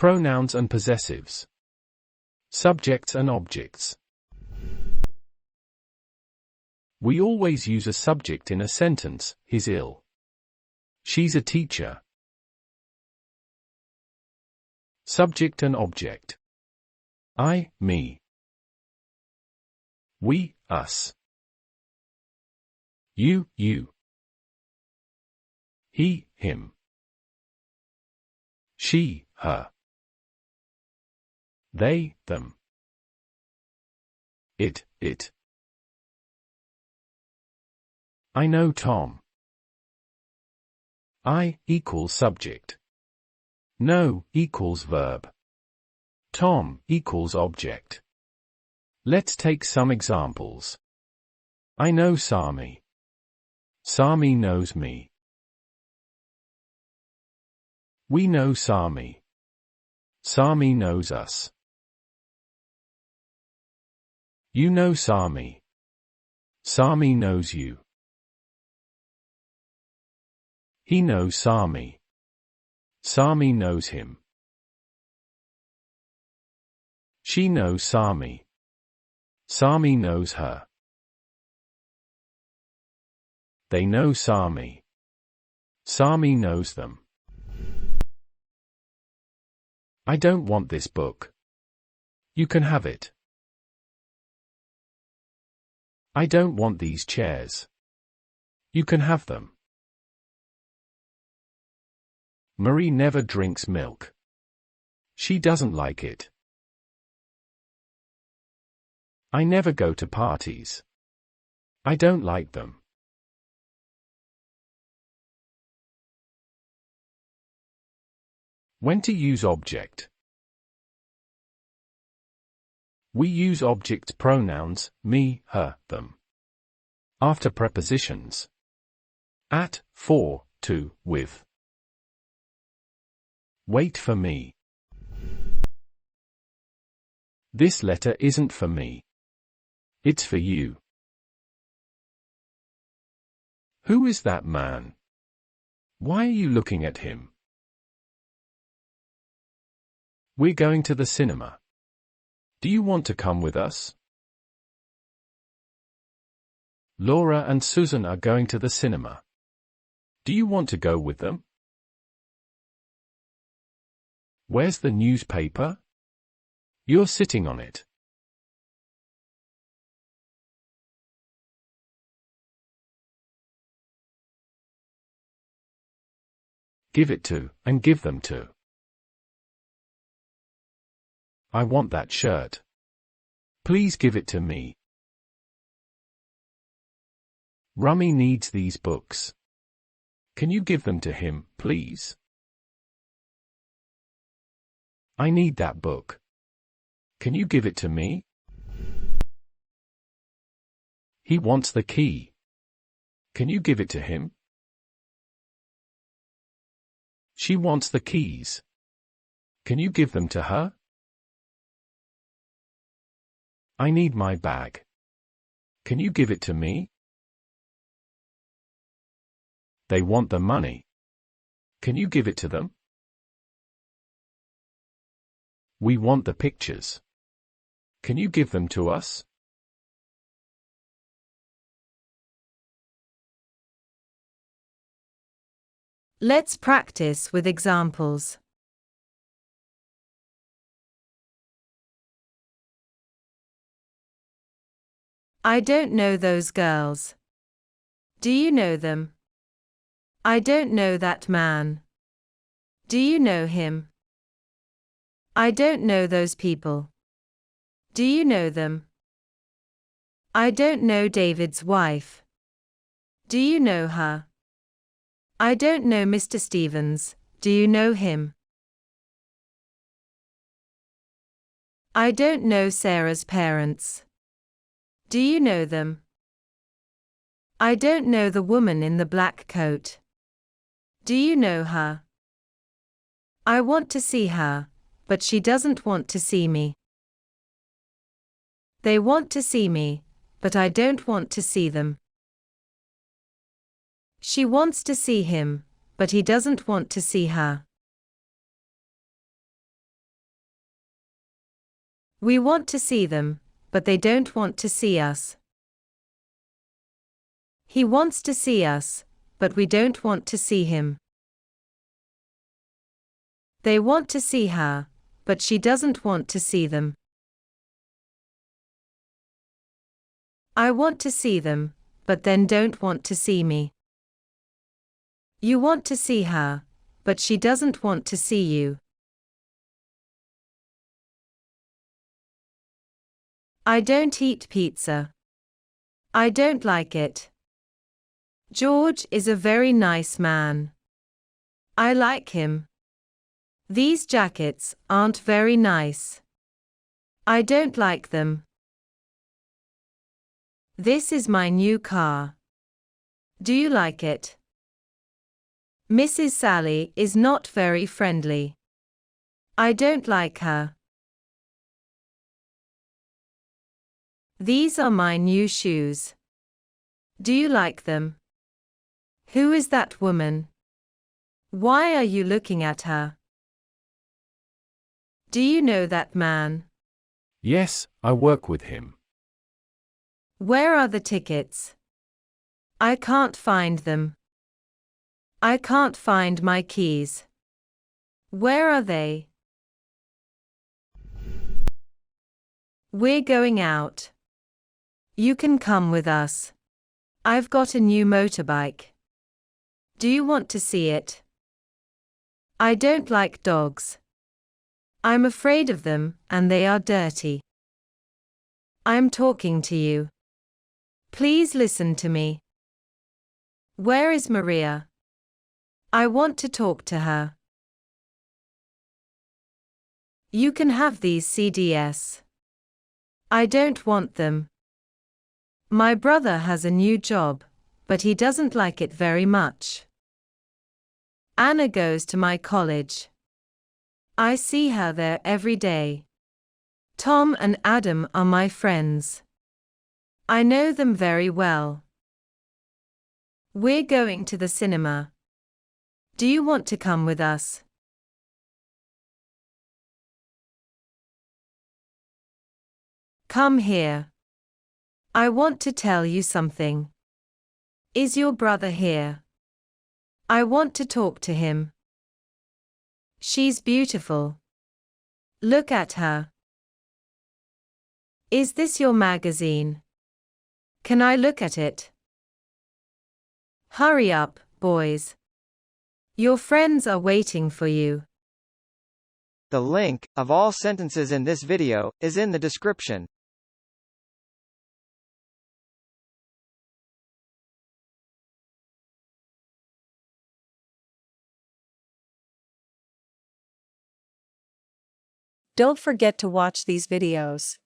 Pronouns and possessives. Subjects and objects. We always use a subject in a sentence: he's ill. She's a teacher. Subject and object. I, me. We, us. You, you. He, him. She, her. They, them. It, it. I know Tom. I equals subject. Know equals verb. Tom equals object. Let's take some examples. I know Sami. Sami knows me. We know Sami. Sami knows us. You know Sami. Sami knows you. He knows Sami. Sami knows him. She knows Sami. Sami knows her. They know Sami. Sami knows them. I don't want this book. You can have it. I don't want these chairs. You can have them. Marie never drinks milk. She doesn't like it. I never go to parties. I don't like them. When to use object. We use object pronouns, me, her, them. After prepositions. At, for, to, with. Wait for me. This letter isn't for me. It's for you. Who is that man? Why are you looking at him? We're going to the cinema. Do you want to come with us? Laura and Susan are going to the cinema. Do you want to go with them? Where's the newspaper? You're sitting on it. Give it to, and give them to. I want that shirt. Please give it to me. Rummy needs these books. Can you give them to him, please? I need that book. Can you give it to me? He wants the key. Can you give it to him? She wants the keys. Can you give them to her? I need my bag. Can you give it to me? They want the money. Can you give it to them? We want the pictures. Can you give them to us? Let's practice with examples. I don't know those girls. Do you know them? I don't know that man. Do you know him? I don't know those people. Do you know them? I don't know David's wife. Do you know her? I don't know Mr. Stevens. Do you know him? I don't know Sarah's parents. Do you know them? I don't know the woman in the black coat. Do you know her? I want to see her, but she doesn't want to see me. They want to see me, but I don't want to see them. She wants to see him, but he doesn't want to see her. We want to see them, but they don't want to see us. He wants to see us, but we don't want to see him. They want to see her, but she doesn't want to see them. I want to see them, but then don't want to see me. You want to see her, but she doesn't want to see you. I don't eat pizza. I don't like it. George is a very nice man. I like him. These jackets aren't very nice. I don't like them. This is my new car. Do you like it? Mrs. Sally is not very friendly. I don't like her. These are my new shoes. Do you like them? Who is that woman? Why are you looking at her? Do you know that man? Yes, I work with him. Where are the tickets? I can't find them. I can't find my keys. Where are they? We're going out. You can come with us. I've got a new motorbike. Do you want to see it? I don't like dogs. I'm afraid of them, and they are dirty. I'm talking to you. Please listen to me. Where is Maria? I want to talk to her. You can have these CDs. I don't want them. My brother has a new job, but he doesn't like it very much. Anna goes to my college. I see her there every day. Tom and Adam are my friends. I know them very well. We're going to the cinema. Do you want to come with us? Come here. I want to tell you something. Is your brother here? I want to talk to him. She's beautiful. Look at her. Is this your magazine? Can I look at it? Hurry up, boys. Your friends are waiting for you. The link of all sentences in this video is in the description. Don't forget to watch these videos.